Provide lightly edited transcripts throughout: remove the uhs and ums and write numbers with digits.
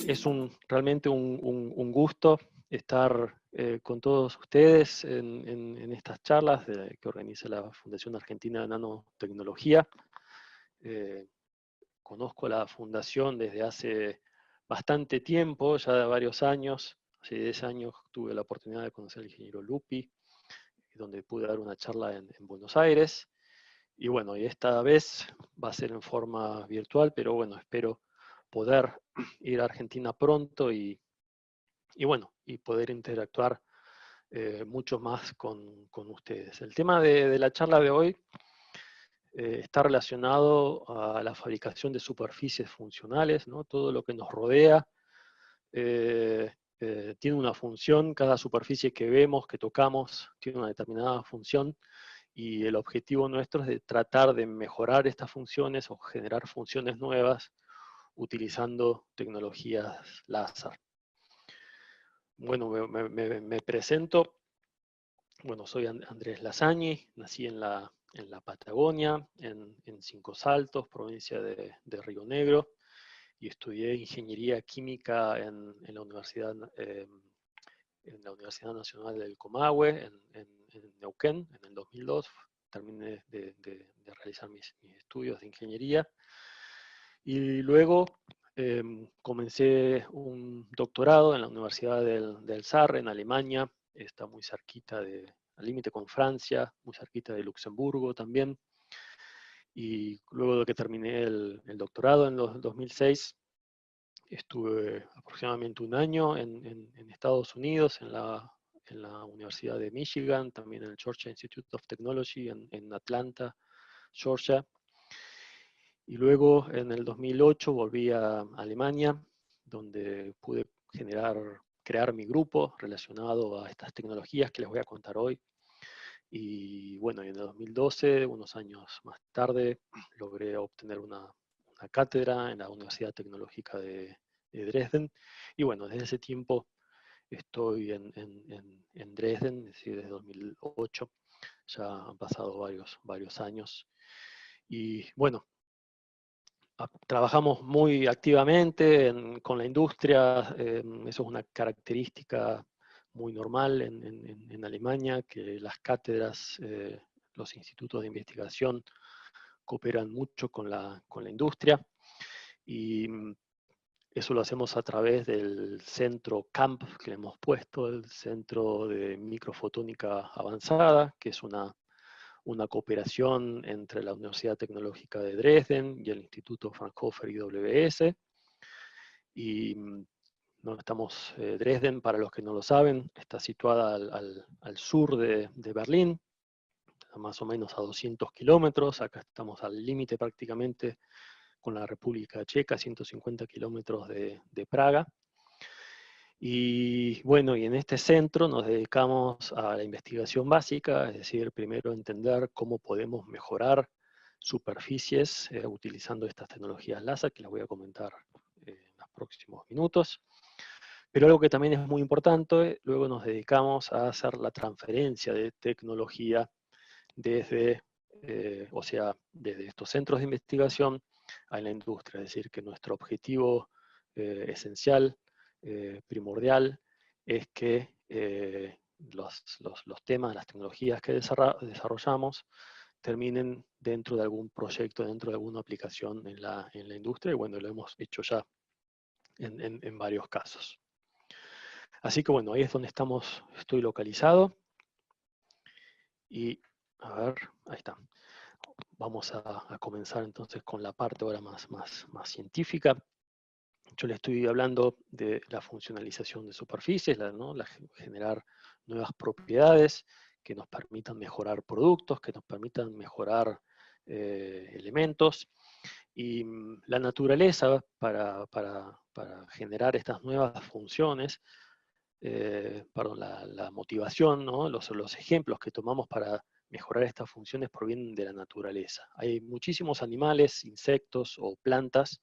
Es realmente un gusto estar con todos ustedes en estas charlas que organiza la Fundación Argentina de Nanotecnología. Conozco la fundación desde hace bastante tiempo, ya de varios años. Hace 10 años tuve la oportunidad de conocer al ingeniero Lupi, donde pude dar una charla en Buenos Aires. Y bueno, y esta vez va a ser en forma virtual, pero bueno, espero poder ir a Argentina pronto y bueno, y poder interactuar mucho más con ustedes. El tema de la charla de hoy está relacionado a la fabricación de superficies funcionales, ¿no? Todo lo que nos rodea tiene una función, cada superficie que vemos, que tocamos, tiene una determinada función, y el objetivo nuestro es de tratar de mejorar estas funciones o generar funciones nuevas utilizando tecnologías láser. Bueno, me presento. Bueno, soy Andrés Lasañi, nací en la Patagonia, en Cinco Saltos, provincia de Río Negro, y estudié ingeniería química en la Universidad Nacional del Comahue, en Neuquén, en el 2002. Terminé de realizar mis estudios de ingeniería. Y luego comencé un doctorado en la Universidad del Saar, en Alemania. Está muy cerquita al límite con Francia, muy cerquita de Luxemburgo también. Y luego de que terminé el doctorado en 2006, estuve aproximadamente un año en Estados Unidos, en la Universidad de Michigan, también en el Georgia Institute of Technology en Atlanta, Georgia. Y luego en el 2008 volví a Alemania, donde pude crear mi grupo relacionado a estas tecnologías que les voy a contar hoy. Y bueno, en el 2012, unos años más tarde, logré obtener una cátedra en la Universidad Tecnológica de Dresden. Y bueno, desde ese tiempo estoy en Dresden, es decir, desde 2008. Ya han pasado varios años. Y bueno, trabajamos muy activamente con la industria. Eso es una característica muy normal en Alemania, que las cátedras, los institutos de investigación cooperan mucho con la industria. Y eso lo hacemos a través del centro CAMP que le hemos puesto, el Centro de Microfotónica Avanzada, que es una cooperación entre la Universidad Tecnológica de Dresden y el Instituto Fraunhofer IWS. Y no estamos, Dresden, para los que no lo saben, está situada al sur de Berlín, más o menos a 200 kilómetros. Acá estamos al límite prácticamente con la República Checa, 150 kilómetros de Praga. Y bueno, y en este centro nos dedicamos a la investigación básica, es decir, primero entender cómo podemos mejorar superficies utilizando estas tecnologías láser, que las voy a comentar en los próximos minutos. Pero algo que también es muy importante, luego nos dedicamos a hacer la transferencia de tecnología desde, desde estos centros de investigación a la industria. Es decir, que nuestro objetivo esencial, primordial, es que los temas, las tecnologías que desarrollamos terminen dentro de algún proyecto, dentro de alguna aplicación en la industria, y bueno, lo hemos hecho ya en varios casos. Así que bueno, ahí es donde estoy localizado. Y a ver, ahí está. Vamos a comenzar entonces con la parte ahora más científica. Yo le estoy hablando de la funcionalización de superficies, generar nuevas propiedades que nos permitan mejorar productos, que nos permitan mejorar elementos. Y la naturaleza para generar estas nuevas funciones, la motivación, ¿no? los ejemplos que tomamos para mejorar estas funciones provienen de la naturaleza. Hay muchísimos animales, insectos o plantas,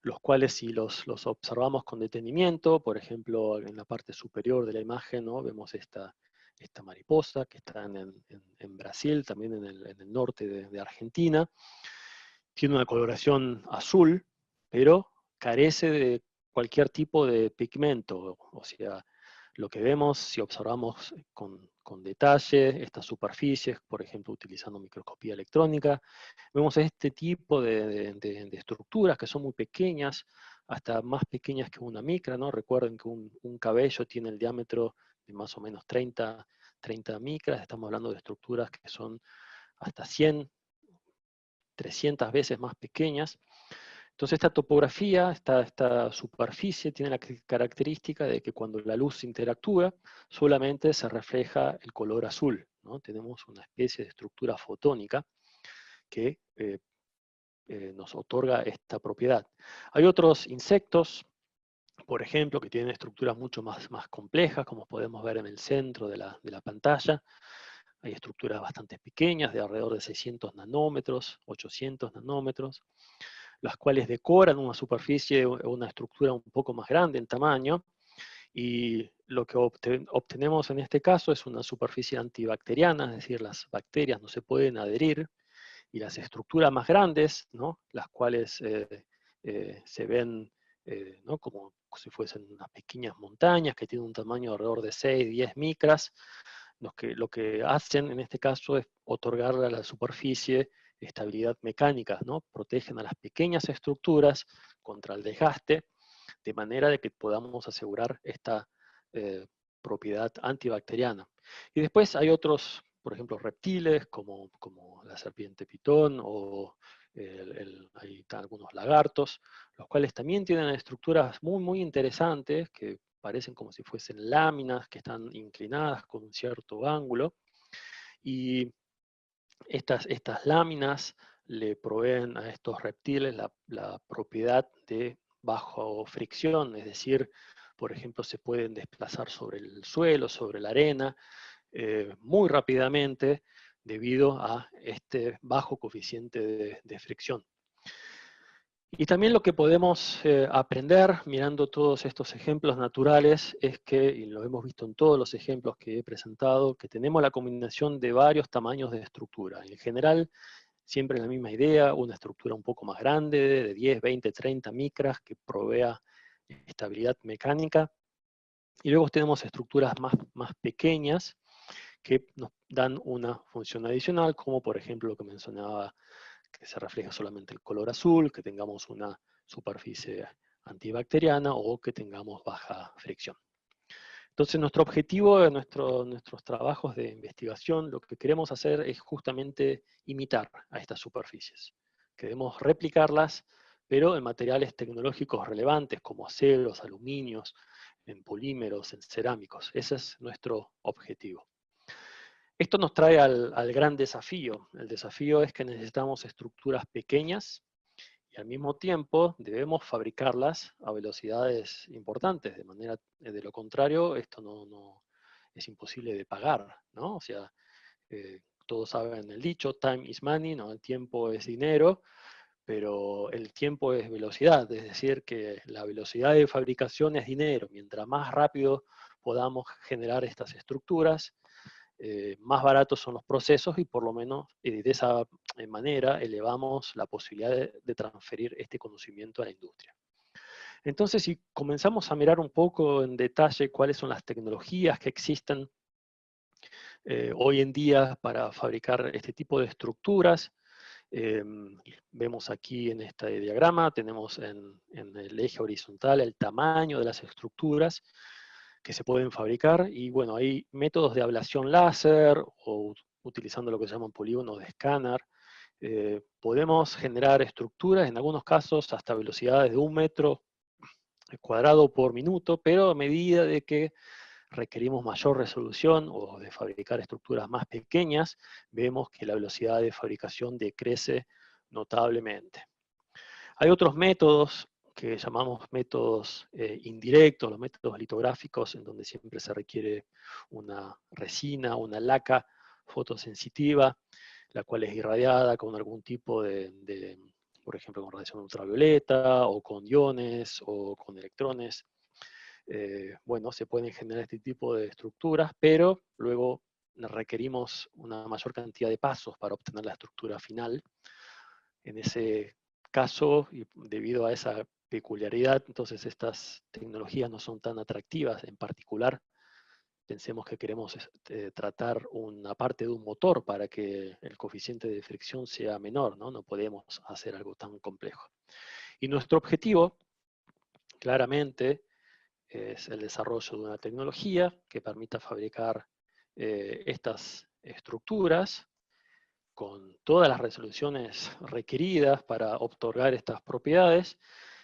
los cuales si los observamos con detenimiento, por ejemplo, en la parte superior de la imagen, ¿no? Vemos esta mariposa que está en Brasil, también en el norte de Argentina. Tiene una coloración azul, pero carece de cualquier tipo de pigmento, o sea, lo que vemos si observamos con detalle estas superficies, por ejemplo, utilizando microscopía electrónica, vemos este tipo de estructuras que son muy pequeñas, hasta más pequeñas que una micra, ¿no? Recuerden que un cabello tiene el diámetro de más o menos 30 micras, estamos hablando de estructuras que son hasta 100, 300 veces más pequeñas. Entonces esta topografía, esta superficie tiene la característica de que cuando la luz interactúa, solamente se refleja el color azul, ¿no? Tenemos una especie de estructura fotónica que nos otorga esta propiedad. Hay otros insectos, por ejemplo, que tienen estructuras mucho más complejas, como podemos ver en el centro de la pantalla. Hay estructuras bastante pequeñas, de alrededor de 600 nanómetros, 800 nanómetros, las cuales decoran una superficie o una estructura un poco más grande en tamaño, y lo que obtenemos en este caso es una superficie antibacteriana, es decir, las bacterias no se pueden adherir, y las estructuras más grandes, ¿no? Las cuales se ven ¿no? como si fuesen unas pequeñas montañas que tienen un tamaño de alrededor de 6, 10 micras, lo que hacen en este caso es otorgarle a la superficie estabilidad mecánica, ¿no? Protegen a las pequeñas estructuras contra el desgaste, de manera de que podamos asegurar esta eh, propiedad antibacteriana. Y después hay otros, por ejemplo, reptiles, como la serpiente pitón, o hay algunos lagartos, los cuales también tienen estructuras muy interesantes, que parecen como si fuesen láminas, que están inclinadas con un cierto ángulo, y estas láminas le proveen a estos reptiles la propiedad de bajo fricción, es decir, por ejemplo, se pueden desplazar sobre el suelo, sobre la arena, muy rápidamente debido a este bajo coeficiente de fricción. Y también lo que podemos aprender mirando todos estos ejemplos naturales es que, y lo hemos visto en todos los ejemplos que he presentado, que tenemos la combinación de varios tamaños de estructura. En general, siempre la misma idea, una estructura un poco más grande, de 10, 20, 30 micras, que provea estabilidad mecánica. Y luego tenemos estructuras más pequeñas que nos dan una función adicional, como por ejemplo lo que mencionaba, que se refleja solamente el color azul, que tengamos una superficie antibacteriana o que tengamos baja fricción. Entonces nuestro objetivo de nuestros trabajos de investigación, lo que queremos hacer es justamente imitar a estas superficies. Queremos replicarlas, pero en materiales tecnológicos relevantes como aceros, aluminios, en polímeros, en cerámicos. Ese es nuestro objetivo. Esto nos trae al gran desafío. El desafío es que necesitamos estructuras pequeñas y al mismo tiempo debemos fabricarlas a velocidades importantes, de lo contrario, esto no es imposible de pagar, ¿no? O sea, todos saben el dicho, time is money, ¿no? El tiempo es dinero, pero el tiempo es velocidad, es decir, que la velocidad de fabricación es dinero. Mientras más rápido podamos generar estas estructuras, más baratos son los procesos y por lo menos de esa manera elevamos la posibilidad de transferir este conocimiento a la industria. Entonces, si comenzamos a mirar un poco en detalle cuáles son las tecnologías que existen hoy en día para fabricar este tipo de estructuras, vemos aquí en este diagrama, tenemos en el eje horizontal el tamaño de las estructuras que se pueden fabricar, y bueno, hay métodos de ablación láser o utilizando lo que se llaman polígonos de escáner. Podemos generar estructuras, en algunos casos hasta velocidades de 1 metro cuadrado por minuto, pero a medida de que requerimos mayor resolución o de fabricar estructuras más pequeñas, vemos que la velocidad de fabricación decrece notablemente. Hay otros métodos que llamamos métodos indirectos, los métodos litográficos, en donde siempre se requiere una resina, una laca fotosensitiva, la cual es irradiada con algún tipo por ejemplo, con radiación ultravioleta, o con iones, o con electrones. Bueno, se pueden generar este tipo de estructuras, pero luego requerimos una mayor cantidad de pasos para obtener la estructura final. En ese caso, y debido a esa peculiaridad, entonces estas tecnologías no son tan atractivas. En particular, pensemos que queremos tratar una parte de un motor para que el coeficiente de fricción sea menor, ¿no? No podemos hacer algo tan complejo. Y nuestro objetivo, claramente, es el desarrollo de una tecnología que permita fabricar estas estructuras con todas las resoluciones requeridas para otorgar estas propiedades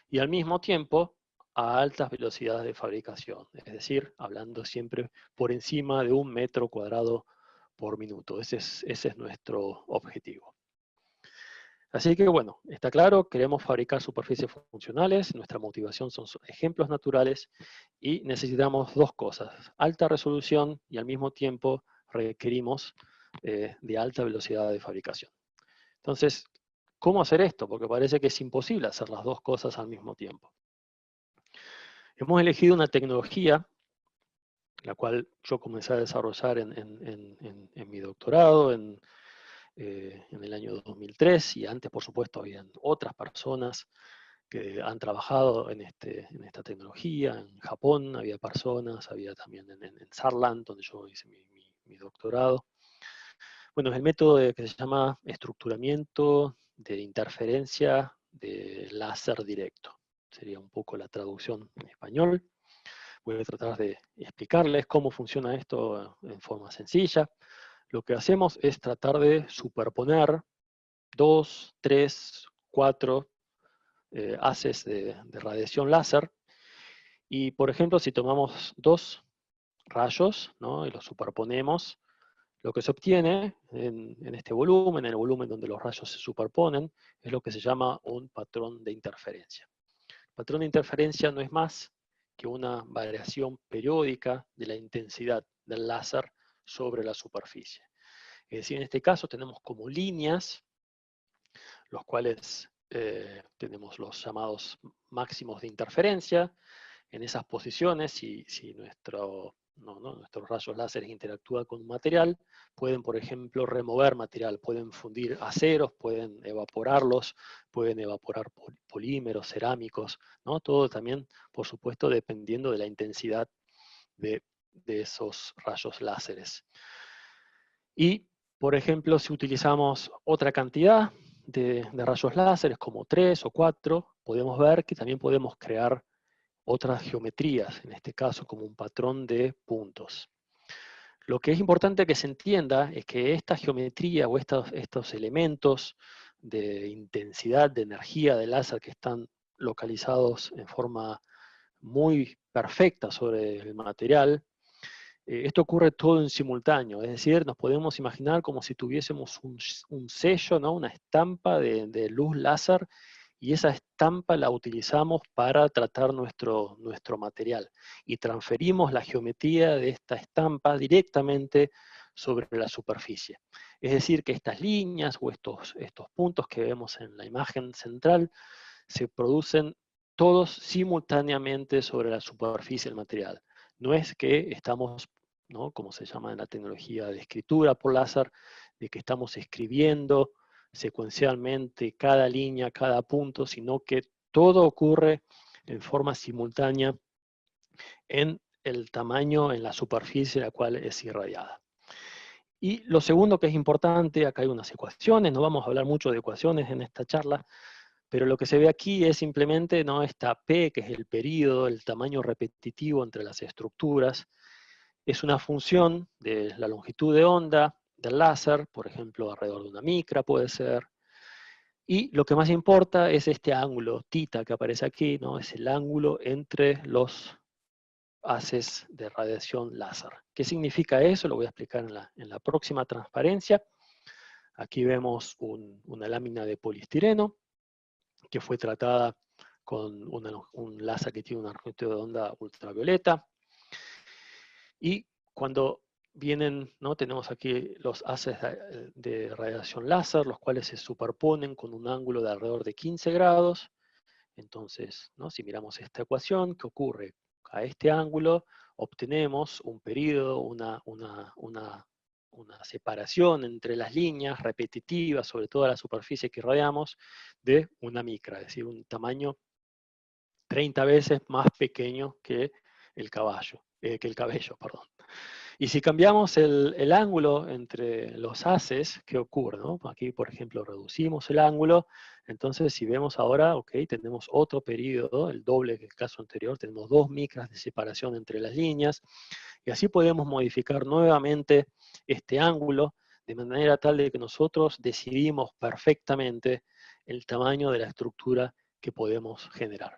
y al mismo tiempo a altas velocidades de fabricación, es decir, hablando siempre por encima de 1 metro cuadrado por minuto. Ese es nuestro objetivo. Así que bueno, está claro, queremos fabricar superficies funcionales, nuestra motivación son ejemplos naturales y necesitamos dos cosas, alta resolución y al mismo tiempo requerimos de alta velocidad de fabricación. Entonces, ¿cómo hacer esto? Porque parece que es imposible hacer las dos cosas al mismo tiempo. Hemos elegido una tecnología, la cual yo comencé a desarrollar en mi doctorado en el año 2003, y antes, por supuesto, habían otras personas que han trabajado en esta tecnología. En Japón había personas, había también en Saarland, donde yo hice mi doctorado. Bueno, es el método que se llama estructuramiento de interferencia de láser directo. Sería un poco la traducción en español. Voy a tratar de explicarles cómo funciona esto en forma sencilla. Lo que hacemos es tratar de superponer 2, 3, 4 haces de radiación láser. Y, por ejemplo, si tomamos dos rayos, ¿no?, y los superponemos, lo que se obtiene en este volumen, en el volumen donde los rayos se superponen, es lo que se llama un patrón de interferencia. El patrón de interferencia no es más que una variación periódica de la intensidad del láser sobre la superficie. Es decir, en este caso tenemos como líneas, los cuales tenemos los llamados máximos de interferencia. En esas posiciones, si nuestros rayos láseres interactúan con un material, pueden, por ejemplo, remover material, pueden fundir aceros, pueden evaporar polímeros, cerámicos, ¿no? Todo también, por supuesto, dependiendo de la intensidad de esos rayos láseres. Y, por ejemplo, si utilizamos otra cantidad de rayos láseres, como 3 o 4, podemos ver que también podemos crear otras geometrías, en este caso como un patrón de puntos. Lo que es importante que se entienda es que esta geometría o estos elementos de intensidad, de energía del láser que están localizados en forma muy perfecta sobre el material, esto ocurre todo en simultáneo, es decir, nos podemos imaginar como si tuviésemos un sello, ¿no?, una estampa de luz láser, y esa estampa la utilizamos para tratar nuestro material. Y transferimos la geometría de esta estampa directamente sobre la superficie. Es decir, que estas líneas o estos puntos que vemos en la imagen central se producen todos simultáneamente sobre la superficie del material. No es que estamos, ¿no?, como se llama en la tecnología de escritura por láser, de que estamos escribiendo secuencialmente cada línea, cada punto, sino que todo ocurre en forma simultánea en el tamaño, en la superficie la cual es irradiada. Y lo segundo que es importante, acá hay unas ecuaciones, no vamos a hablar mucho de ecuaciones en esta charla, pero lo que se ve aquí es simplemente, ¿no?, esta P, que es el período, el tamaño repetitivo entre las estructuras. Es una función de la longitud de onda del láser, por ejemplo, alrededor de una micra puede ser. Y lo que más importa es este ángulo, θ, que aparece aquí, ¿no? Es el ángulo entre los haces de radiación láser. ¿Qué significa eso? Lo voy a explicar en la próxima transparencia. Aquí vemos una lámina de poliestireno que fue tratada con un láser que tiene una longitud de onda ultravioleta. Y cuando vienen, ¿no?, tenemos aquí los haces de radiación láser, los cuales se superponen con un ángulo de alrededor de 15 grados. Entonces, ¿no?, si miramos esta ecuación, ¿qué ocurre? A este ángulo obtenemos un periodo, una separación entre las líneas repetitivas sobre toda la superficie que irradiamos de una micra, es decir, un tamaño 30 veces más pequeño que el cabello, perdón. Y si cambiamos el ángulo entre los haces, ¿qué ocurre? ¿No? Aquí, por ejemplo, reducimos el ángulo, entonces si vemos ahora, ok, tenemos otro periodo, el doble que el caso anterior, tenemos 2 micras de separación entre las líneas, y así podemos modificar nuevamente este ángulo, de manera tal de que nosotros decidimos perfectamente el tamaño de la estructura que podemos generar.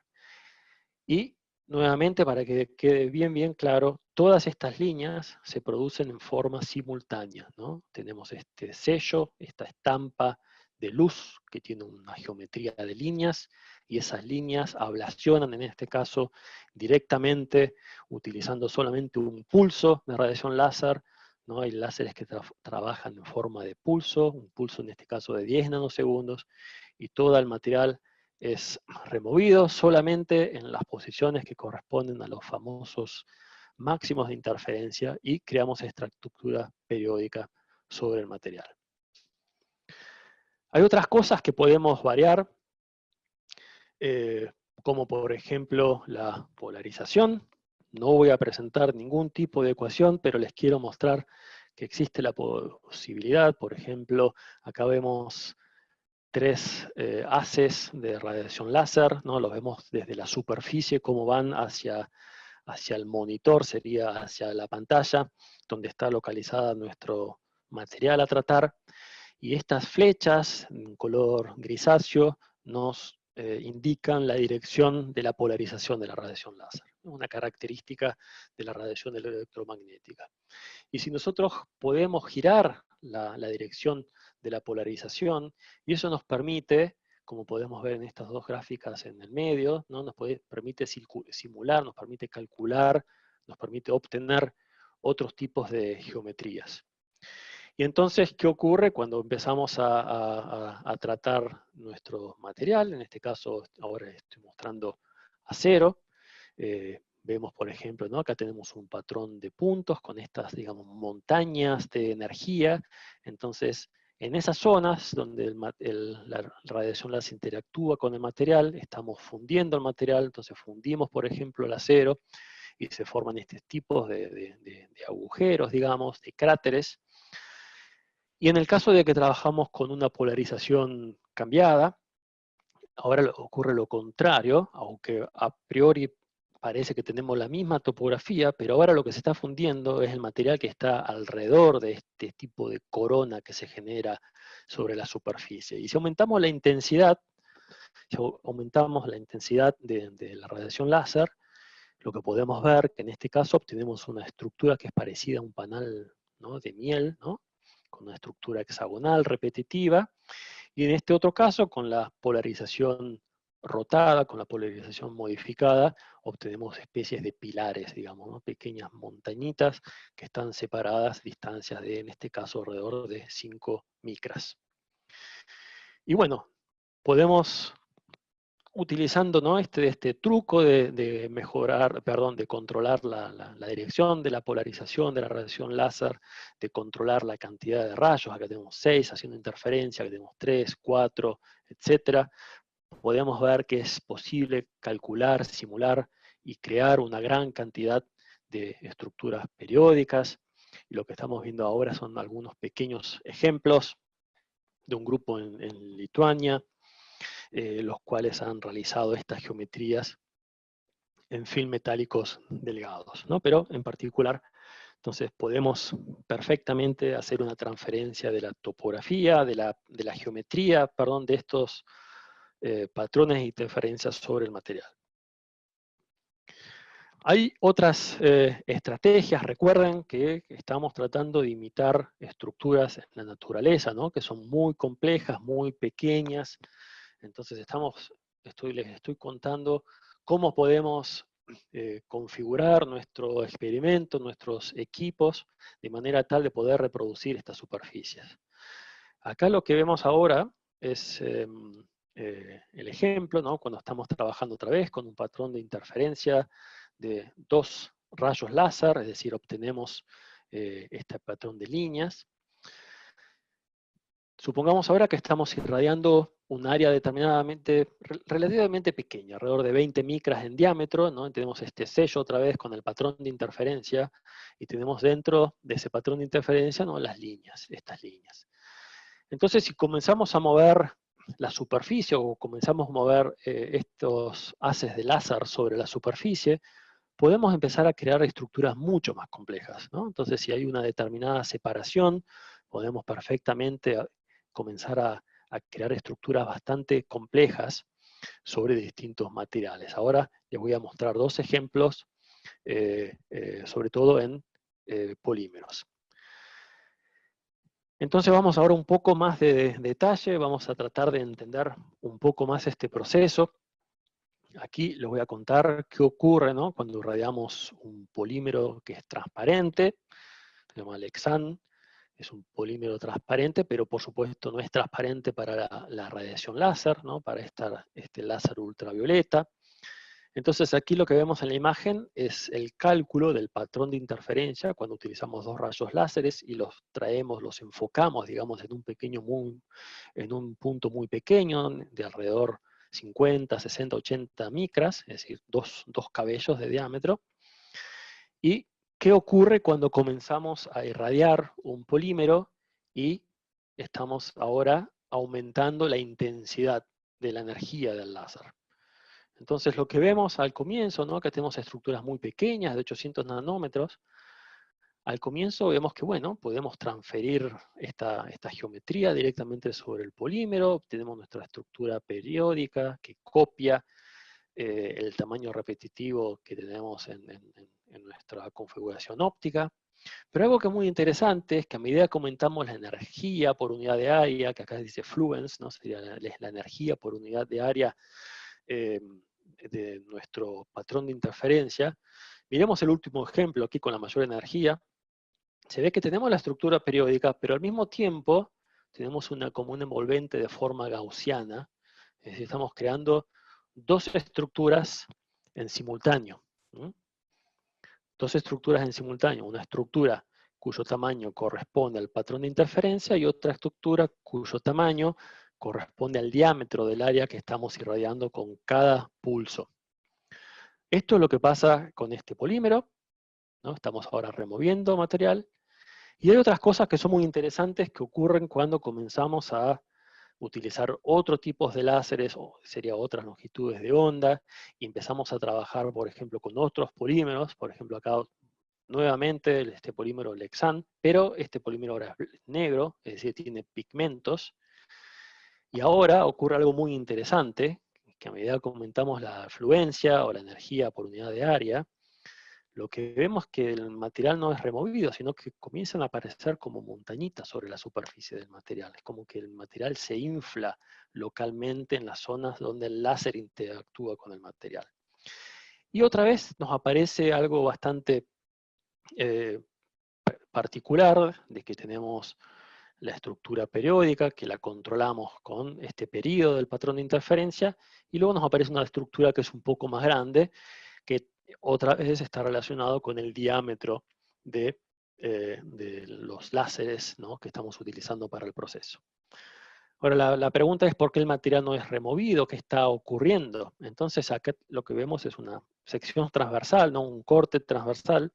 Y nuevamente, para que quede bien claro, todas estas líneas se producen en forma simultánea, ¿no? Tenemos este sello, esta estampa de luz que tiene una geometría de líneas, y esas líneas ablacionan, en este caso, directamente utilizando solamente un pulso de radiación láser, ¿no? Hay láseres que trabajan en forma de pulso, un pulso en este caso de 10 nanosegundos, y todo el material es removido solamente en las posiciones que corresponden a los famosos máximos de interferencia, y creamos esta estructura periódica sobre el material. Hay otras cosas que podemos variar, como por ejemplo la polarización. No voy a presentar ningún tipo de ecuación, pero les quiero mostrar que existe la posibilidad. Por ejemplo, acá vemos 3 haces de radiación láser, ¿no? Los vemos desde la superficie, cómo van hacia el monitor, sería hacia la pantalla, donde está localizada nuestro material a tratar. Y estas flechas, en color grisáceo, nos indican la dirección de la polarización de la radiación láser, una característica de la radiación electromagnética. Y si nosotros podemos girar la dirección de la polarización, y eso nos permite, como podemos ver en estas dos gráficas en el medio, ¿no? Nos permite simular, nos permite calcular, nos permite obtener otros tipos de geometrías. Y entonces, ¿qué ocurre cuando empezamos a tratar nuestro material? En este caso, ahora estoy mostrando acero. Vemos, por ejemplo, ¿no? Acá tenemos un patrón de puntos con estas, digamos, montañas de energía. Entonces, en esas zonas donde la radiación láser interactúa con el material, estamos fundiendo el material, entonces fundimos, por ejemplo, el acero, y se forman estos tipos de agujeros, digamos, de cráteres. Y en el caso de que trabajamos con una polarización cambiada, ahora ocurre lo contrario, aunque a priori parece que tenemos la misma topografía, pero ahora lo que se está fundiendo es el material que está alrededor de este tipo de corona que se genera sobre la superficie. Y si aumentamos la intensidad, de la radiación láser, lo que podemos ver que en este caso obtenemos una estructura que es parecida a un panal, ¿no? De miel, ¿no? Con una estructura hexagonal repetitiva, y en este otro caso, con la polarización rotada, con la polarización modificada, obtenemos especies de pilares, digamos, ¿no? Pequeñas montañitas que están separadas distancias de, en este caso, alrededor de 5 micras. Y bueno, podemos, utilizando, ¿no? este truco de mejorar, perdón, de controlar la dirección de la polarización de la radiación láser, de controlar la cantidad de rayos. Acá tenemos 6 haciendo interferencia, acá tenemos 3, 4, etcétera. Podemos ver que es posible calcular, simular y crear una gran cantidad de estructuras periódicas. Y lo que estamos viendo ahora son algunos pequeños ejemplos de un grupo en Lituania, los cuales han realizado estas geometrías en film metálicos delgados, ¿no? Pero en particular, entonces podemos perfectamente hacer una transferencia de la topografía, de la geometría, perdón, de estos patrones de interferencias sobre el material. Hay otras estrategias. Recuerden que estamos tratando de imitar estructuras en la naturaleza, ¿no? Que son muy complejas, muy pequeñas. Entonces les estoy contando cómo podemos configurar nuestro experimento, nuestros equipos, de manera tal de poder reproducir estas superficies. Acá lo que vemos ahora es el ejemplo, ¿no? Cuando estamos trabajando otra vez con un patrón de interferencia de 2 rayos láser, es decir, obtenemos este patrón de líneas. Supongamos ahora que estamos irradiando un área relativamente pequeña, alrededor de 20 micras en diámetro, ¿no? Tenemos este sello otra vez con el patrón de interferencia, y tenemos dentro de ese patrón de interferencia, ¿no?, las líneas, estas líneas. Entonces, si comenzamos a mover la superficie, o comenzamos a mover estos haces de láser sobre la superficie, podemos empezar a crear estructuras mucho más complejas, ¿no? Entonces, si hay una determinada separación, podemos perfectamente comenzar a crear estructuras bastante complejas sobre distintos materiales. Ahora les voy a mostrar dos ejemplos, sobre todo en polímeros. Entonces vamos ahora un poco más de detalle, vamos a tratar de entender un poco más este proceso. Aquí les voy a contar qué ocurre, ¿no?, cuando irradiamos un polímero que es transparente. Se llama Lexan, es un polímero transparente, pero por supuesto no es transparente para la radiación láser, ¿no?, para este láser ultravioleta. Entonces aquí lo que vemos en la imagen es el cálculo del patrón de interferencia cuando utilizamos dos rayos láseres y los traemos, los enfocamos, digamos, en un punto muy pequeño, de alrededor 50, 60, 80 micras, es decir, dos cabellos de diámetro. ¿Y qué ocurre cuando comenzamos a irradiar un polímero y estamos ahora aumentando la intensidad de la energía del láser? Entonces lo que vemos al comienzo, ¿no?, que tenemos estructuras muy pequeñas, de 800 nanómetros. Al comienzo vemos que, bueno, podemos transferir esta geometría directamente sobre el polímero, tenemos nuestra estructura periódica que copia el tamaño repetitivo que tenemos en nuestra configuración óptica. Pero algo que es muy interesante es que a medida que aumentamos la energía por unidad de área, que acá dice fluence, ¿no?, sería la energía por unidad de área de nuestro patrón de interferencia. Miremos el último ejemplo aquí con la mayor energía. Se ve que tenemos la estructura periódica, pero al mismo tiempo tenemos como un envolvente de forma gaussiana. Es decir, estamos creando dos estructuras en simultáneo. Dos estructuras en simultáneo. Una estructura cuyo tamaño corresponde al patrón de interferencia y otra estructura cuyo tamaño corresponde al diámetro del área que estamos irradiando con cada pulso. Esto es lo que pasa con este polímero, ¿no? Estamos ahora removiendo material. Y hay otras cosas que son muy interesantes que ocurren cuando comenzamos a utilizar otros tipos de láseres, o sería otras longitudes de onda, y empezamos a trabajar, por ejemplo, con otros polímeros. Por ejemplo, acá nuevamente este polímero Lexan, pero este polímero ahora es negro, es decir, tiene pigmentos. Y ahora ocurre algo muy interesante, que a medida que aumentamos la fluencia o la energía por unidad de área, lo que vemos es que el material no es removido, sino que comienzan a aparecer como montañitas sobre la superficie del material. Es como que el material se infla localmente en las zonas donde el láser interactúa con el material. Y otra vez nos aparece algo bastante particular, de que tenemos la estructura periódica, que la controlamos con este periodo del patrón de interferencia, y luego nos aparece una estructura que es un poco más grande, que otra vez está relacionado con el diámetro de los láseres, ¿no?, que estamos utilizando para el proceso. Ahora, la pregunta es por qué el material no es removido, qué está ocurriendo. Entonces acá lo que vemos es una sección transversal, ¿no?, un corte transversal,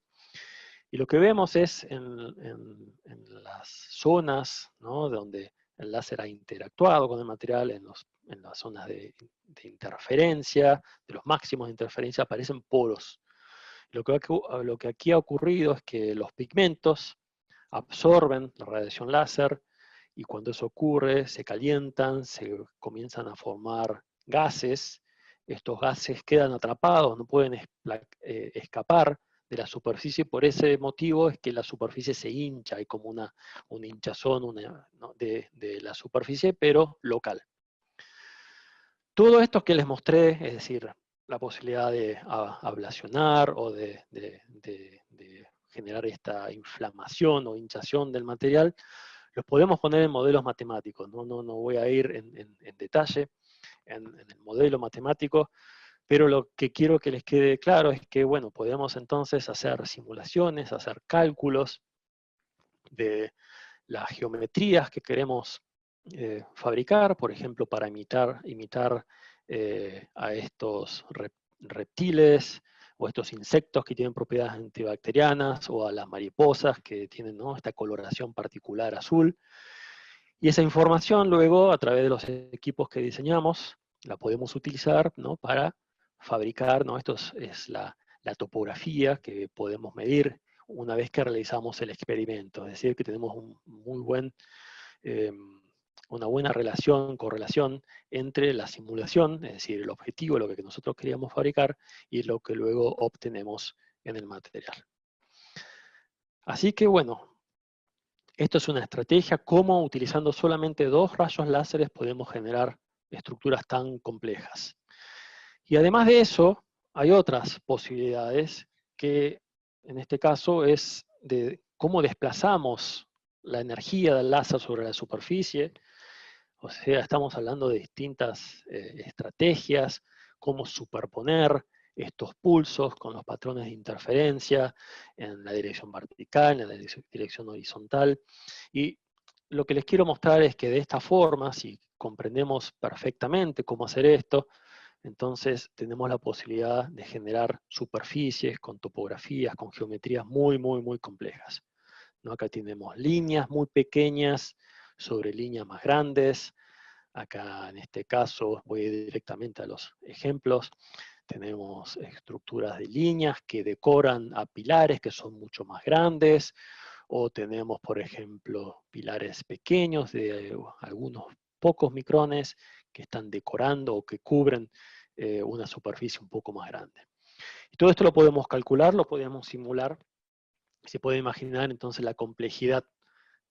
y lo que vemos es en las zonas, ¿no?, donde el láser ha interactuado con el material, en las zonas de interferencia, de los máximos de interferencia, aparecen poros. Lo que aquí ha ocurrido es que los pigmentos absorben la radiación láser, y cuando eso ocurre, se calientan, se comienzan a formar gases. Estos gases quedan atrapados, no pueden escapar de la superficie. Por ese motivo es que la superficie se hincha, hay como una hinchazón ¿no?, de la superficie, pero local. Todo esto que les mostré, es decir, la posibilidad de ablacionar o de generar esta inflamación o hinchación del material, los podemos poner en modelos matemáticos. No voy a ir en detalle en el modelo matemático, pero lo que quiero que les quede claro es que, bueno, podemos entonces hacer simulaciones, hacer cálculos de las geometrías que queremos fabricar, por ejemplo, para imitar a estos reptiles o estos insectos que tienen propiedades antibacterianas, o a las mariposas que tienen, ¿no?, esta coloración particular azul. Y esa información luego, a través de los equipos que diseñamos, la podemos utilizar, ¿no?, para fabricar, ¿no? Esto es la topografía que podemos medir una vez que realizamos el experimento. Es decir, que tenemos una buena correlación entre la simulación, es decir, el objetivo, lo que nosotros queríamos fabricar, y lo que luego obtenemos en el material. Así que bueno, esto es una estrategia, cómo utilizando solamente 2 rayos láseres podemos generar estructuras tan complejas. Y además de eso, hay otras posibilidades que en este caso es de cómo desplazamos la energía del láser sobre la superficie. O sea, estamos hablando de distintas estrategias, cómo superponer estos pulsos con los patrones de interferencia en la dirección vertical, en la dirección horizontal. Y lo que les quiero mostrar es que de esta forma, si comprendemos perfectamente cómo hacer esto, entonces tenemos la posibilidad de generar superficies con topografías, con geometrías muy, muy, muy complejas, ¿no? Acá tenemos líneas muy pequeñas sobre líneas más grandes. Acá en este caso voy directamente a los ejemplos. Tenemos estructuras de líneas que decoran a pilares que son mucho más grandes, o tenemos, por ejemplo, pilares pequeños de algunos pocos micrones que están decorando o que cubren una superficie un poco más grande. Y todo esto lo podemos calcular, lo podemos simular. Se puede imaginar entonces la complejidad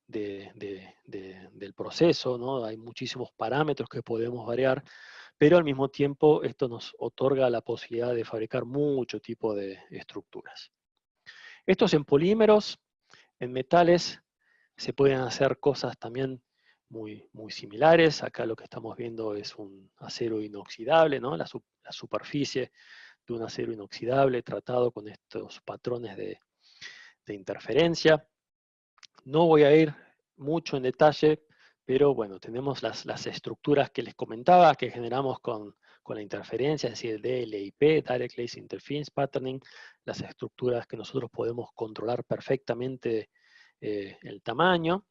del proceso, ¿no? Hay muchísimos parámetros que podemos variar, pero al mismo tiempo esto nos otorga la posibilidad de fabricar mucho tipo de estructuras. Estos en polímeros, en metales, se pueden hacer cosas también muy, muy similares. Acá lo que estamos viendo es un acero inoxidable, ¿no? La superficie de un acero inoxidable tratado con estos patrones de interferencia. No voy a ir mucho en detalle, pero bueno, tenemos las estructuras que les comentaba, que generamos con la interferencia, es decir, DLIP, Direct Laser Interference Patterning, las estructuras que nosotros podemos controlar perfectamente el tamaño.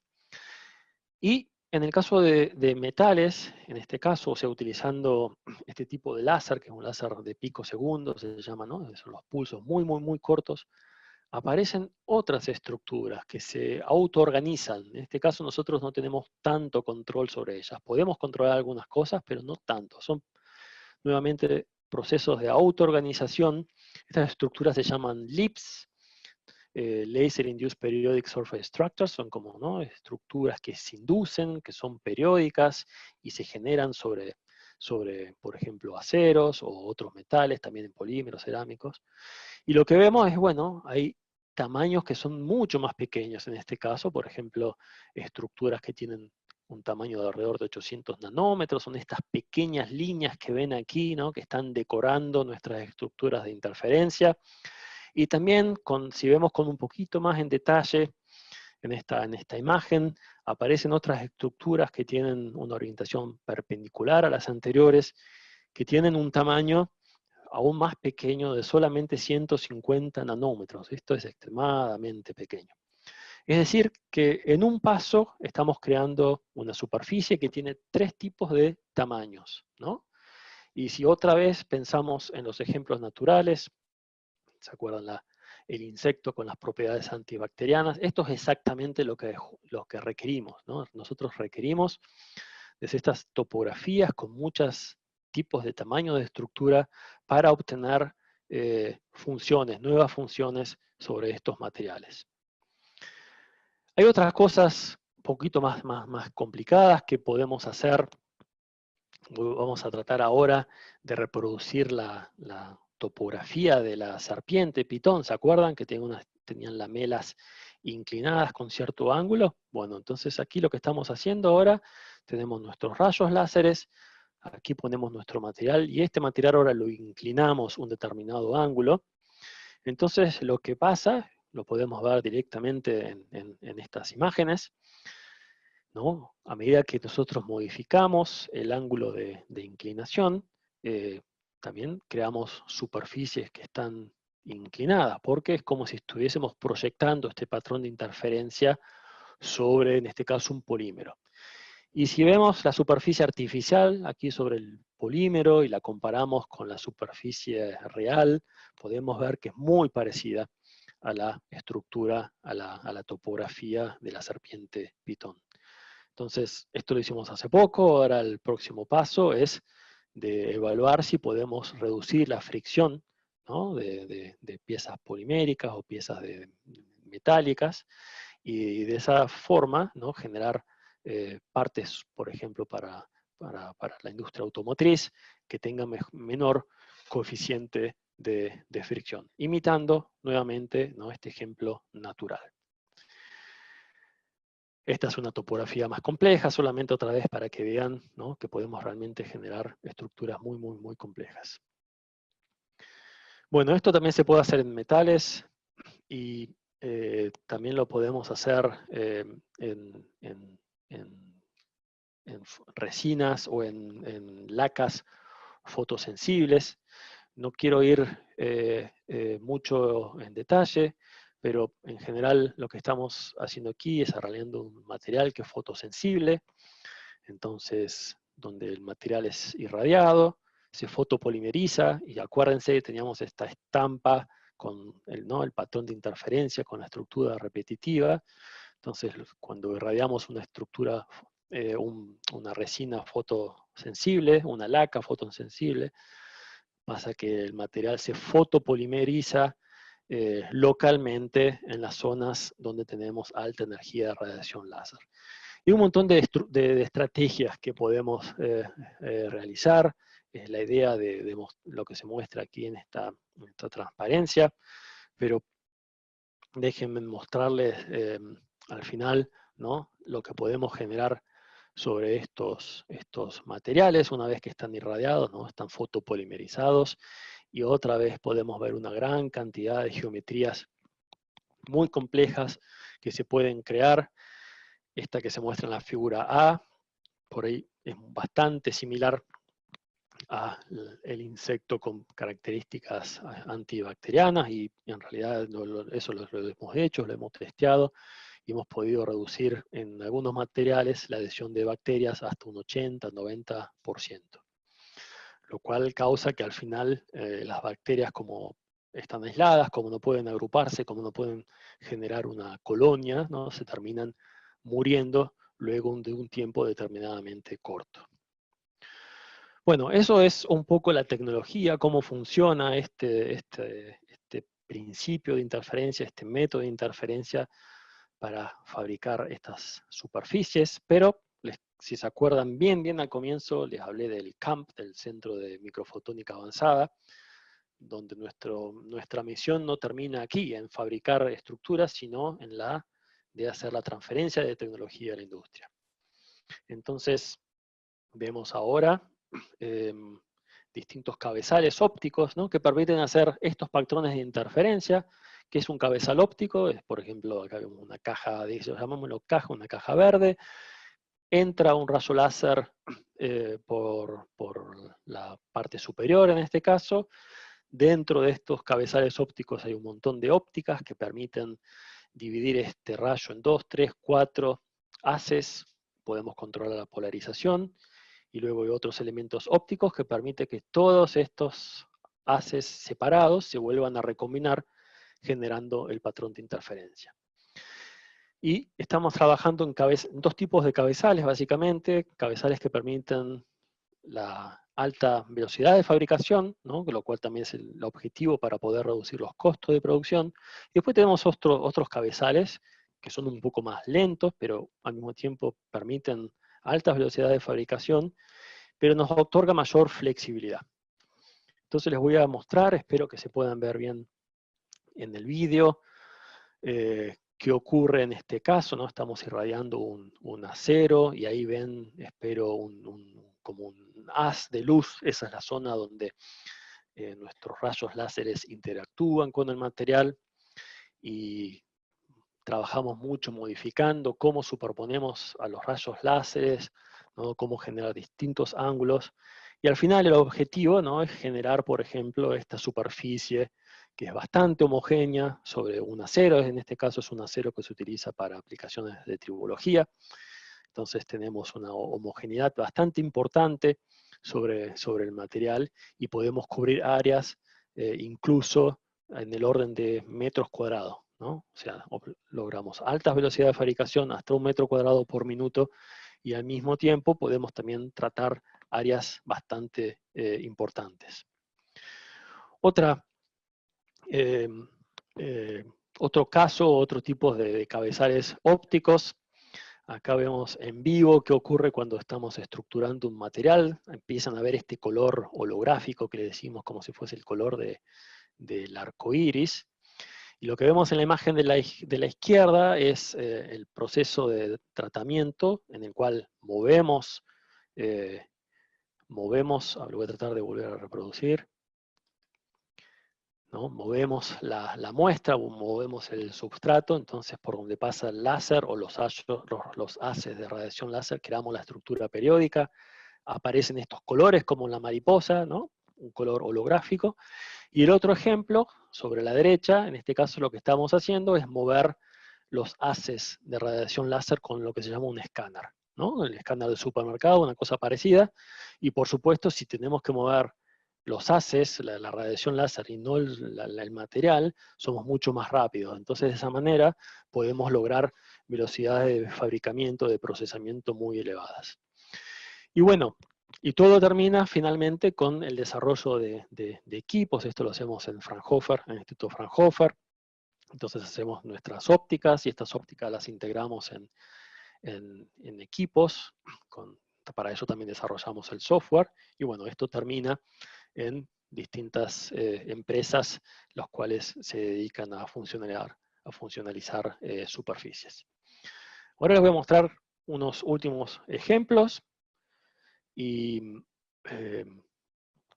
Y en el caso de metales, en este caso, o sea, utilizando este tipo de láser, que es un láser de picosegundos, se llama, ¿no? Son los pulsos muy, muy, muy cortos, aparecen otras estructuras que se autoorganizan. En este caso nosotros no tenemos tanto control sobre ellas. Podemos controlar algunas cosas, pero no tanto. Son nuevamente procesos de autoorganización. Estas estructuras se llaman LIPS, Laser Induced Periodic Surface Structures, son como, ¿no?, estructuras que se inducen, que son periódicas y se generan sobre, por ejemplo, aceros o otros metales, también en polímeros, cerámicos. Y lo que vemos es, bueno, hay tamaños que son mucho más pequeños en este caso, por ejemplo, estructuras que tienen un tamaño de alrededor de 800 nanómetros, son estas pequeñas líneas que ven aquí, ¿no?, que están decorando nuestras estructuras de interferencia. Y también, si vemos con un poquito más en detalle, en esta imagen, aparecen otras estructuras que tienen una orientación perpendicular a las anteriores, que tienen un tamaño aún más pequeño de solamente 150 nanómetros. Esto es extremadamente pequeño. Es decir, que en un paso estamos creando una superficie que tiene 3 tipos de tamaños, ¿no? Y si otra vez pensamos en los ejemplos naturales, ¿se acuerdan el insecto con las propiedades antibacterianas? Esto es exactamente lo que requerimos, ¿no? Nosotros requerimos de estas topografías con muchos tipos de tamaño de estructura para obtener nuevas funciones sobre estos materiales. Hay otras cosas un poquito más complicadas que podemos hacer. Vamos a tratar ahora de reproducir la topografía de la serpiente pitón. ¿Se acuerdan que tenían lamelas inclinadas con cierto ángulo? Bueno, entonces aquí lo que estamos haciendo ahora, tenemos nuestros rayos láseres, aquí ponemos nuestro material, y este material ahora lo inclinamos un determinado ángulo. Entonces lo que pasa, lo podemos ver directamente en estas imágenes, ¿no? A medida que nosotros modificamos el ángulo de inclinación, también creamos superficies que están inclinadas, porque es como si estuviésemos proyectando este patrón de interferencia sobre, en este caso, un polímero. Y si vemos la superficie artificial aquí sobre el polímero y la comparamos con la superficie real, podemos ver que es muy parecida a la estructura, a la topografía de la serpiente pitón. Entonces, esto lo hicimos hace poco, ahora el próximo paso es de evaluar si podemos reducir la fricción, ¿no?, de piezas poliméricas o piezas metálicas, y de esa forma, ¿no?, generar partes, por ejemplo, para la industria automotriz, que tengan menor coeficiente de fricción, imitando nuevamente, ¿no?, este ejemplo natural. Esta es una topografía más compleja, solamente otra vez para que vean, ¿no?, que podemos realmente generar estructuras muy, muy, muy complejas. Bueno, esto también se puede hacer en metales y también lo podemos hacer en resinas o en lacas fotosensibles. No quiero ir mucho en detalle, pero en general lo que estamos haciendo aquí es arreglando un material que es fotosensible, entonces donde el material es irradiado, se fotopolimeriza, y acuérdense que teníamos esta estampa con ¿no?, el patrón de interferencia con la estructura repetitiva. Entonces cuando irradiamos una estructura, una resina fotosensible, una laca fotosensible, pasa que el material se fotopolimeriza localmente en las zonas donde tenemos alta energía de radiación láser. Y un montón de estrategias que podemos realizar. Es la idea de lo que se muestra aquí en esta transparencia, pero déjenme mostrarles al final, ¿no?, lo que podemos generar sobre estos materiales una vez que están irradiados, ¿no?, están fotopolimerizados, y otra vez podemos ver una gran cantidad de geometrías muy complejas que se pueden crear. Esta que se muestra en la figura A, por ahí es bastante similar al insecto con características antibacterianas, y en realidad eso lo hemos hecho, lo hemos testeado, y hemos podido reducir en algunos materiales la adhesión de bacterias hasta un 80-90%. Lo cual causa que al final las bacterias, como están aisladas, como no pueden agruparse, como no pueden generar una colonia, ¿no?, se terminan muriendo luego de un tiempo determinadamente corto. Bueno, eso es un poco la tecnología, cómo funciona este principio de interferencia, este método de interferencia para fabricar estas superficies, pero si se acuerdan bien al comienzo, les hablé del CAMP, del Centro de Microfotónica Avanzada, donde nuestra misión no termina aquí, en fabricar estructuras, sino en la de hacer la transferencia de tecnología a la industria. Entonces, vemos ahora distintos cabezales ópticos, ¿no?, que permiten hacer estos patrones de interferencia. Que es un cabezal óptico? Es, por ejemplo, acá vemos una caja, llamémoslo caja, una caja verde. Entra un rayo láser por la parte superior, en este caso. Dentro de estos cabezales ópticos hay un montón de ópticas que permiten dividir este rayo en 2, 3, 4 haces. Podemos controlar la polarización. Y luego hay otros elementos ópticos que permiten que todos estos haces separados se vuelvan a recombinar, generando el patrón de interferencia. Y estamos trabajando en dos tipos de cabezales, básicamente. Cabezales que permiten la alta velocidad de fabricación, ¿no?, lo cual también es el objetivo para poder reducir los costos de producción. Y después tenemos otros cabezales que son un poco más lentos, pero al mismo tiempo permiten altas velocidades de fabricación, pero nos otorga mayor flexibilidad. Entonces les voy a mostrar, espero que se puedan ver bien en el vídeo, qué ocurre en este caso, ¿no? Estamos irradiando un acero, y ahí ven, espero, como un haz de luz. Esa es la zona donde nuestros rayos láseres interactúan con el material, y trabajamos mucho modificando cómo superponemos a los rayos láseres, ¿no? Cómo generar distintos ángulos. Y al final el objetivo, ¿no? Es generar, por ejemplo, esta superficie que es bastante homogénea sobre un acero. En este caso es un acero que se utiliza para aplicaciones de tribología. Entonces tenemos una homogeneidad bastante importante sobre el material y podemos cubrir áreas incluso en el orden de metros cuadrados, ¿no? O sea, logramos altas velocidades de fabricación hasta 1 metro cuadrado por minuto y al mismo tiempo podemos también tratar áreas bastante importantes. Eh, otro caso, otro tipo de cabezales ópticos. Acá vemos en vivo qué ocurre cuando estamos estructurando un material. Empiezan a ver este color holográfico que le decimos como si fuese el color del arco iris. Y lo que vemos en la imagen de la izquierda es el proceso de tratamiento en el cual movemos, lo voy a tratar de volver a reproducir, ¿no? Movemos la muestra, movemos el substrato, entonces por donde pasa el láser o los haces de radiación láser, creamos la estructura periódica, aparecen estos colores como la mariposa, ¿no? Un color holográfico. Y el otro ejemplo, sobre la derecha, en este caso lo que estamos haciendo es mover los haces de radiación láser con lo que se llama un escáner, ¿no? El escáner del supermercado, una cosa parecida, y por supuesto si tenemos que mover los haces, la radiación láser y no el material, somos mucho más rápidos. Entonces de esa manera podemos lograr velocidades de fabricamiento, de procesamiento muy elevadas. Y bueno, y todo termina finalmente con el desarrollo de equipos. Esto lo hacemos en Fraunhofer, en el Instituto Fraunhofer. Entonces hacemos nuestras ópticas y estas ópticas las integramos en equipos. Para eso también desarrollamos el software. Y bueno, esto termina en distintas empresas, las cuales se dedican a funcionalizar superficies. Ahora les voy a mostrar unos últimos ejemplos. Y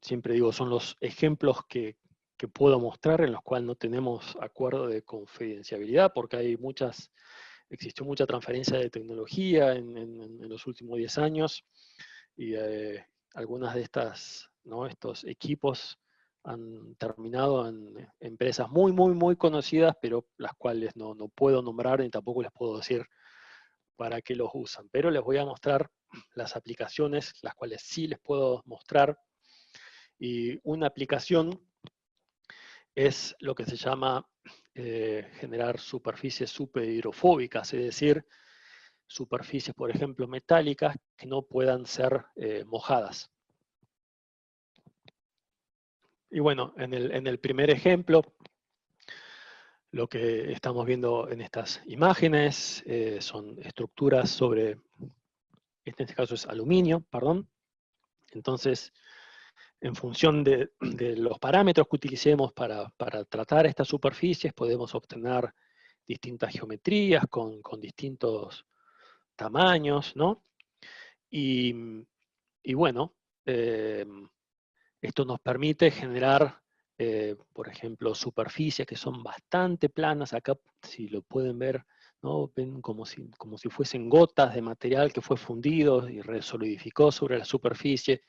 siempre digo, son los ejemplos que puedo mostrar en los cuales no tenemos acuerdo de confidencialidad, porque existió mucha transferencia de tecnología en los últimos 10 años, y algunas de estos equipos han terminado en empresas muy, muy, muy conocidas, pero las cuales no puedo nombrar ni tampoco les puedo decir para qué los usan. Pero les voy a mostrar las aplicaciones, las cuales sí les puedo mostrar. Y una aplicación es lo que se llama generar superficies superhidrofóbicas, es decir, superficies, por ejemplo, metálicas que no puedan ser mojadas. Y bueno, en el primer ejemplo, lo que estamos viendo en estas imágenes son estructuras sobre, en este caso es aluminio, perdón. Entonces, en función de los parámetros que utilicemos para tratar estas superficies, podemos obtener distintas geometrías con distintos tamaños, ¿no? Y bueno, esto nos permite generar, por ejemplo, superficies que son bastante planas. Acá, si lo pueden ver, ¿no? Ven como si fuesen gotas de material que fue fundido y resolidificó sobre la superficie.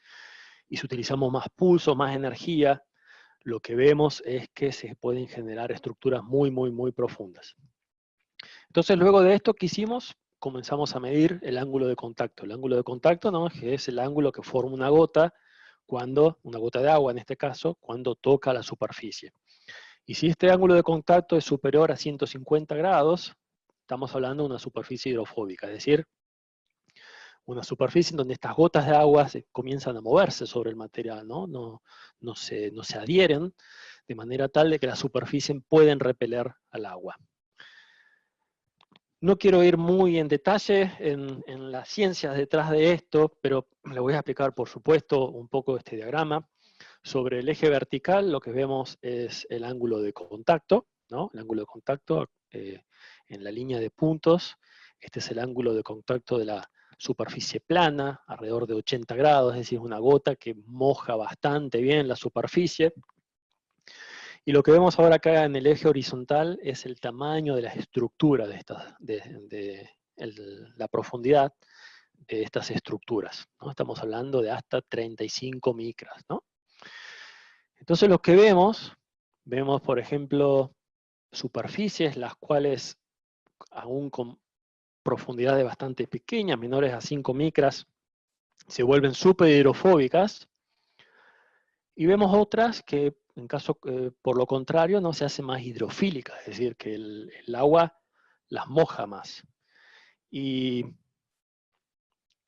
Y si utilizamos más pulso, más energía, lo que vemos es que se pueden generar estructuras muy, muy, muy profundas. Entonces, luego de esto, ¿qué hicimos? Comenzamos a medir el ángulo de contacto. El ángulo de contacto, ¿no? Que es el ángulo que forma una gota de agua en este caso, cuando toca la superficie. Y si este ángulo de contacto es superior a 150 grados, estamos hablando de una superficie hidrofóbica, es decir, una superficie en donde estas gotas de agua comienzan a moverse sobre el material, no se adhieren, de manera tal de que la superficie pueden repeler al agua. No quiero ir muy en detalle en las ciencias detrás de esto, pero le voy a explicar, por supuesto, un poco este diagrama. Sobre el eje vertical lo que vemos es el ángulo de contacto, ¿no? El ángulo de contacto en la línea de puntos. Este es el ángulo de contacto de la superficie plana, alrededor de 80 grados, es decir, una gota que moja bastante bien la superficie. Y lo que vemos ahora acá en el eje horizontal es el tamaño de las estructuras la profundidad de estas estructuras, ¿no? Estamos hablando de hasta 35 micras, ¿no? Entonces lo que vemos por ejemplo superficies las cuales aún con profundidades bastante pequeñas, menores a 5 micras, se vuelven súper hidrofóbicas, y vemos otras que, en caso, por lo contrario, no se hacen más hidrofílicas, es decir, que el agua las moja más. Y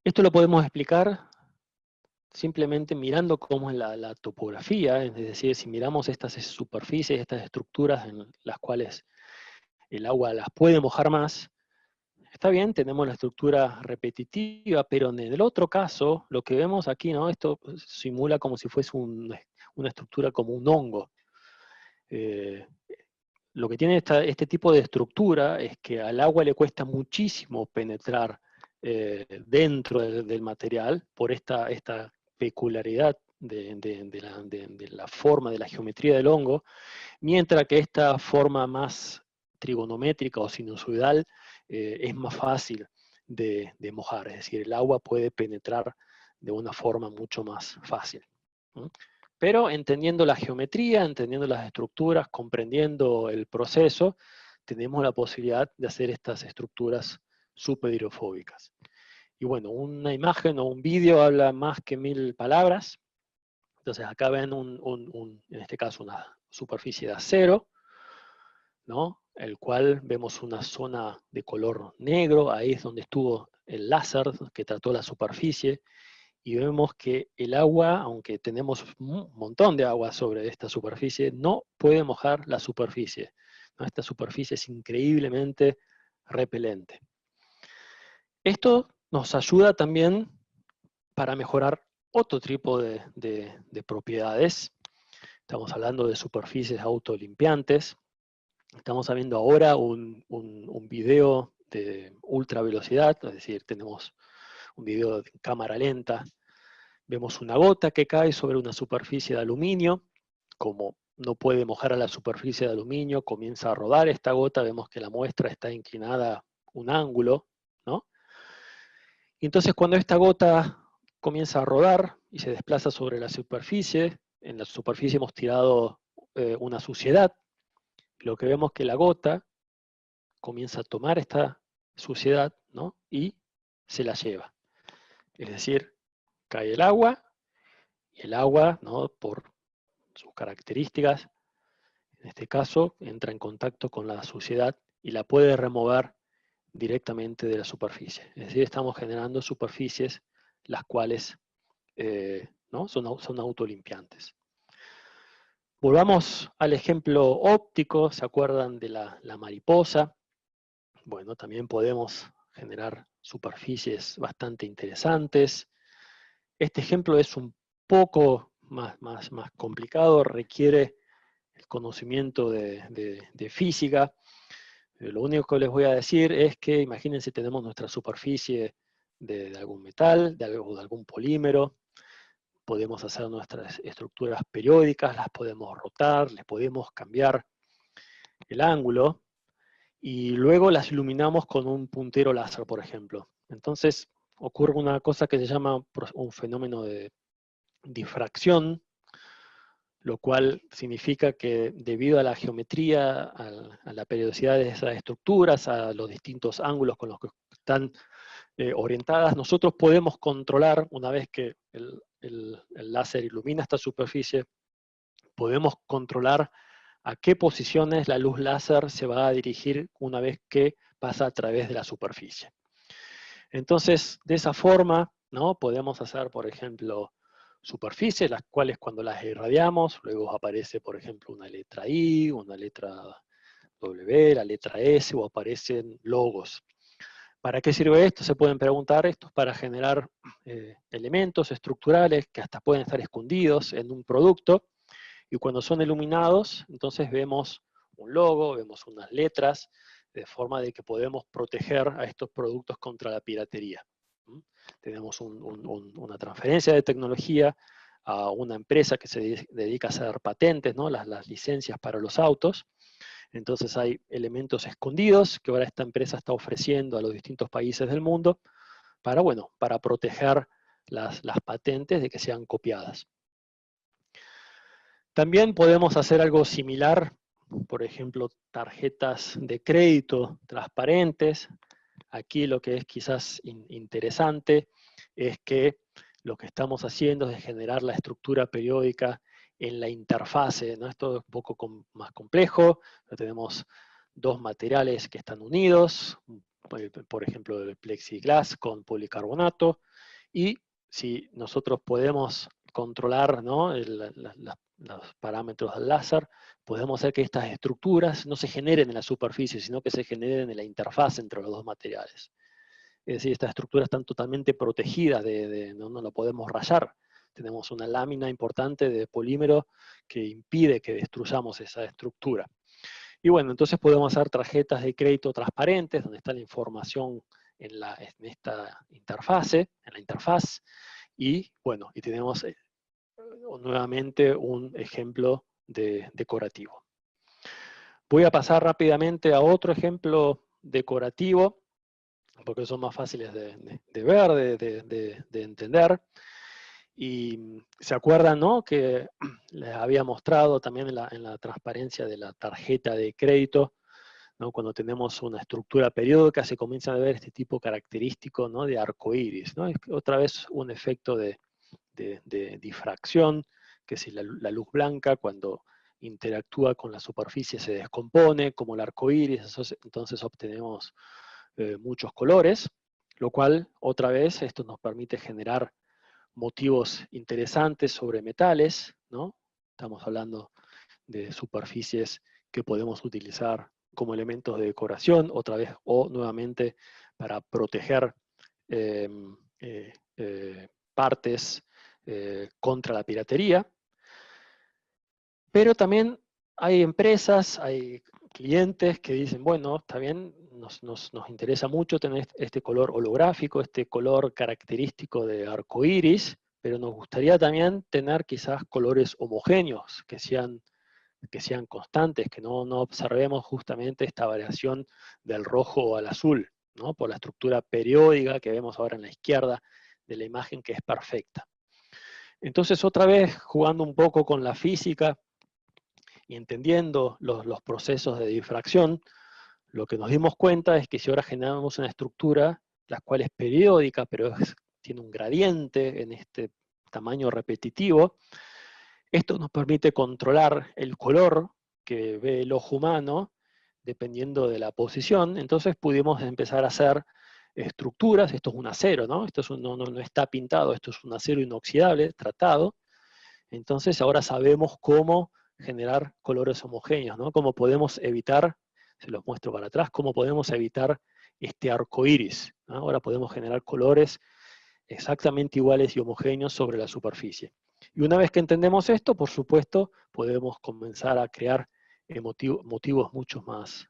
esto lo podemos explicar simplemente mirando cómo es la topografía, es decir, si miramos estas superficies, estas estructuras en las cuales el agua las puede mojar más, está bien, tenemos la estructura repetitiva, pero en el otro caso, lo que vemos aquí, ¿no? Esto simula como si fuese una estructura como un hongo. Lo que tiene este tipo de estructura es que al agua le cuesta muchísimo penetrar dentro del material por esta peculiaridad de la forma, de la geometría del hongo, mientras que esta forma más trigonométrica o sinusoidal es más fácil de mojar, es decir, el agua puede penetrar de una forma mucho más fácil. ¿No? Pero entendiendo la geometría, entendiendo las estructuras, comprendiendo el proceso, tenemos la posibilidad de hacer estas estructuras superhidrofóbicas. Y bueno, una imagen o un vídeo habla más que 1000 palabras. Entonces acá ven en este caso una superficie de acero, ¿no? El cual vemos una zona de color negro, ahí es donde estuvo el láser que trató la superficie, y vemos que el agua, aunque tenemos un montón de agua sobre esta superficie, no puede mojar la superficie, ¿no? Esta superficie es increíblemente repelente. Esto nos ayuda también para mejorar otro tipo de propiedades. Estamos hablando de superficies autolimpiantes. Estamos viendo ahora un video de ultra velocidad, es decir, tenemos un video de cámara lenta. Vemos una gota que cae sobre una superficie de aluminio. Como no puede mojar a la superficie de aluminio, comienza a rodar esta gota. Vemos que la muestra está inclinada a un ángulo, ¿no? Y entonces cuando esta gota comienza a rodar y se desplaza sobre la superficie, en la superficie hemos tirado una suciedad. Lo que vemos es que la gota comienza a tomar esta suciedad, ¿no? Y se la lleva. Es decir, cae el agua, y el agua, ¿no? Por sus características, en este caso, entra en contacto con la suciedad y la puede remover directamente de la superficie. Es decir, estamos generando superficies las cuales ¿no? son autolimpiantes. Volvamos al ejemplo óptico, ¿se acuerdan de la mariposa? Bueno, también podemos generar superficies bastante interesantes. Este ejemplo es un poco más complicado, requiere el conocimiento de física. Lo único que les voy a decir es que, imagínense, tenemos nuestra superficie de algún metal, de algún polímero, podemos hacer nuestras estructuras periódicas, las podemos rotar, les podemos cambiar el ángulo, y luego las iluminamos con un puntero láser, por ejemplo. Entonces ocurre una cosa que se llama un fenómeno de difracción, lo cual significa que debido a la geometría, a la periodicidad de esas estructuras, a los distintos ángulos con los que están orientadas, nosotros podemos controlar, una vez que el láser ilumina esta superficie, podemos controlar a qué posiciones la luz láser se va a dirigir una vez que pasa a través de la superficie. Entonces, de esa forma, ¿no? Podemos hacer, por ejemplo, superficies, las cuales cuando las irradiamos, luego aparece, por ejemplo, una letra I, una letra W, la letra S, o aparecen logos. ¿Para qué sirve esto? Se pueden preguntar. Esto es para generar elementos estructurales que hasta pueden estar escondidos en un producto, y cuando son iluminados, entonces vemos un logo, vemos unas letras, de forma de que podemos proteger a estos productos contra la piratería. Tenemos una transferencia de tecnología a una empresa que se dedica a hacer patentes, ¿no? Las licencias para los autos. Entonces hay elementos escondidos que ahora esta empresa está ofreciendo a los distintos países del mundo para, bueno, para proteger las patentes de que sean copiadas. También podemos hacer algo similar, por ejemplo, tarjetas de crédito transparentes. Aquí lo que es quizás interesante es que lo que estamos haciendo es generar la estructura periódica en la interfase, ¿no? Esto es un poco más complejo. Tenemos dos materiales que están unidos, por ejemplo, el plexiglass con policarbonato, y si nosotros podemos controlar, ¿no?, los parámetros del láser, podemos hacer que estas estructuras no se generen en la superficie, sino que se generen en la interfaz entre los dos materiales. Es decir, estas estructuras están totalmente protegidas, no lo podemos rayar. Tenemos una lámina importante de polímero que impide que destruyamos esa estructura. Y bueno, entonces podemos hacer tarjetas de crédito transparentes, donde está la información en esta interfase, en la interfaz, y bueno, y tenemos nuevamente un ejemplo decorativo. Voy a pasar rápidamente a otro ejemplo decorativo, porque son más fáciles de ver, de entender. Y se acuerdan, ¿no?, que les había mostrado también en la transparencia de la tarjeta de crédito, ¿no? Cuando tenemos una estructura periódica se comienza a ver este tipo característico, ¿no?, de arcoíris, ¿no? Es otra vez un efecto de difracción, que si la luz blanca cuando interactúa con la superficie se descompone, como el arcoíris, entonces obtenemos muchos colores, lo cual otra vez esto nos permite generar motivos interesantes sobre metales, ¿no? Estamos hablando de superficies que podemos utilizar como elementos de decoración, otra vez, o nuevamente para proteger partes contra la piratería. Pero también hay empresas, hay clientes que dicen, bueno, está bien, nos interesa mucho tener este color holográfico, este color característico de arco iris, pero nos gustaría también tener quizás colores homogéneos, que sean constantes, que no observemos justamente esta variación del rojo al azul, ¿no?, por la estructura periódica que vemos ahora en la izquierda de la imagen, que es perfecta. Entonces, otra vez, jugando un poco con la física y entendiendo los procesos de difracción, lo que nos dimos cuenta es que si ahora generamos una estructura, la cual es periódica, pero tiene un gradiente en este tamaño repetitivo, esto nos permite controlar el color que ve el ojo humano dependiendo de la posición. Entonces pudimos empezar a hacer estructuras. Esto es un acero, ¿no? Esto no está pintado, esto es un acero inoxidable, tratado. Entonces ahora sabemos cómo generar colores homogéneos, ¿no? Cómo podemos evitar, se los muestro para atrás, cómo podemos evitar este arco iris, ¿no? Ahora podemos generar colores exactamente iguales y homogéneos sobre la superficie. Y una vez que entendemos esto, por supuesto, podemos comenzar a crear motivos mucho más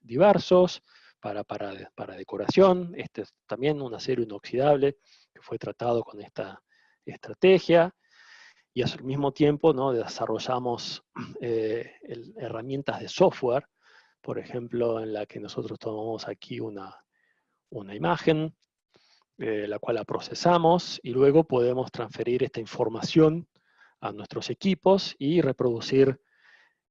diversos para decoración. Este es también un acero inoxidable que fue tratado con esta estrategia. Y al mismo tiempo, ¿no?, desarrollamos herramientas de software, por ejemplo, en la que nosotros tomamos aquí una imagen, la cual la procesamos, y luego podemos transferir esta información a nuestros equipos y reproducir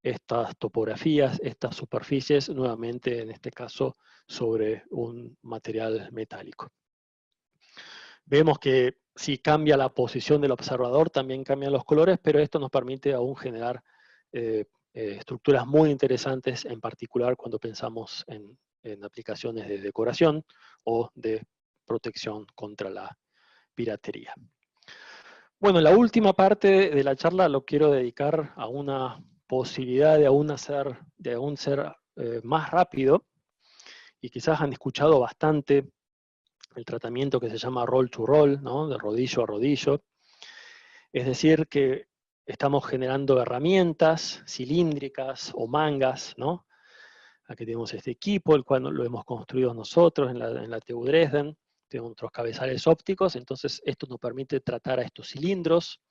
estas topografías, estas superficies, nuevamente en este caso sobre un material metálico. Vemos que si cambia la posición del observador, también cambian los colores, pero esto nos permite aún generar estructuras muy interesantes, en particular cuando pensamos en aplicaciones de decoración o de protección contra la piratería. Bueno, la última parte de la charla lo quiero dedicar a una posibilidad de aún ser más rápido, y quizás han escuchado bastante el tratamiento que se llama roll to roll, ¿no?, de rodillo a rodillo. Es decir, que estamos generando herramientas cilíndricas o mangas, ¿no? Aquí tenemos este equipo, el cual lo hemos construido nosotros en la TU Dresden. Tenemos otros cabezales ópticos, entonces esto nos permite tratar a estos cilindros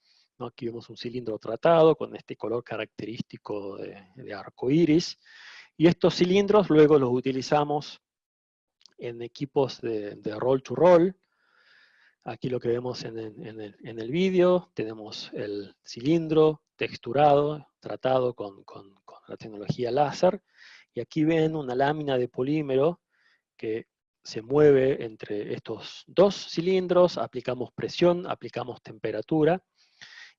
¿no? Aquí vemos un cilindro tratado con este color característico de arco iris. Y estos cilindros luego los utilizamos en equipos de roll to roll. Aquí lo que vemos en el vídeo, tenemos el cilindro texturado, tratado con la tecnología láser. Y aquí ven una lámina de polímero que se mueve entre estos dos cilindros, aplicamos presión, aplicamos temperatura,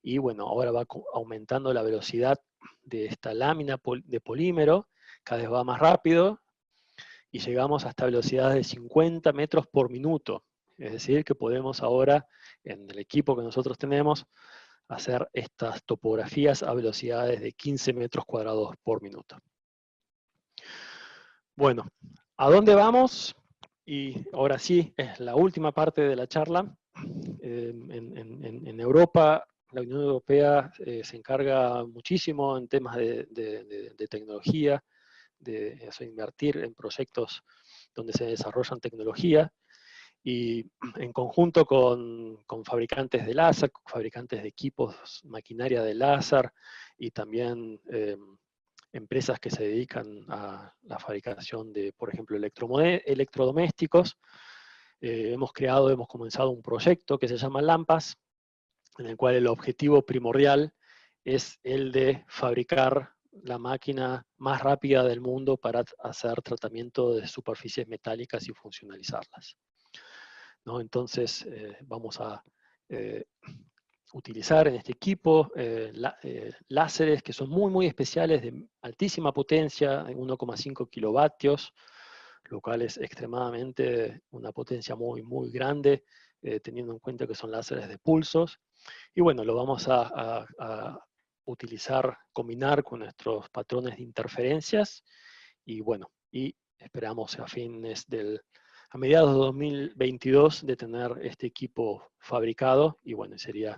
y bueno, ahora va aumentando la velocidad de esta lámina de polímero, cada vez va más rápido, y llegamos hasta velocidades de 50 metros por minuto. Es decir, que podemos ahora, en el equipo que nosotros tenemos, hacer estas topografías a velocidades de 15 metros cuadrados por minuto. Bueno, ¿a dónde vamos? Y ahora sí, es la última parte de la charla. En Europa, la Unión Europea se encarga muchísimo en temas de tecnología, de invertir en proyectos donde se desarrollan tecnología, y en conjunto con fabricantes de láser, fabricantes de equipos, maquinaria de láser, y también empresas que se dedican a la fabricación de, por ejemplo, electrodomésticos. Hemos comenzado un proyecto que se llama LAMPAS, en el cual el objetivo primordial es el de fabricar la máquina más rápida del mundo para hacer tratamiento de superficies metálicas y funcionalizarlas, ¿no? Entonces, vamos a utilizar en este equipo láseres que son muy especiales, de altísima potencia, 1,5 kilovatios, lo cual es extremadamente una potencia muy grande, teniendo en cuenta que son láseres de pulsos. Y bueno, lo vamos a utilizar, combinar con nuestros patrones de interferencias, y bueno, y esperamos a mediados de 2022 de tener este equipo fabricado, y bueno, sería,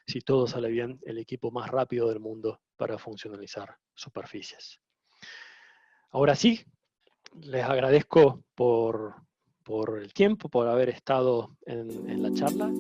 si todo sale bien, el equipo más rápido del mundo para funcionalizar superficies. Ahora sí, les agradezco por el tiempo, por haber estado en la charla.